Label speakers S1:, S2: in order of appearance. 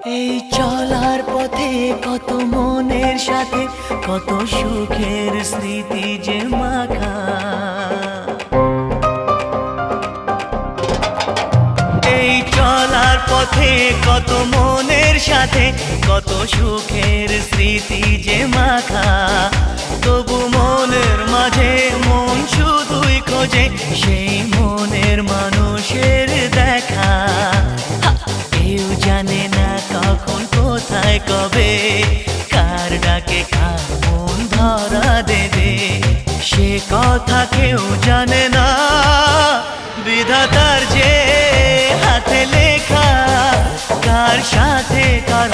S1: এই চলার পথে কত মনের সাথে কত সুখের স্মৃতি যে মাখা। এই চলার পথে কত মনের সাথে কত সুখের স্মৃতি যে মাখা। তবু মনের মাঝে মন শুধুই খোঁজে সেই মনের মানুষের দেখা। কেউ জানে না কখন কোথায় কবে কার ডাকে কার মন ধরা দেবে, সে কথা কেউ জানে না। বিধাতার যে হাতে লেখা কার সাথে কার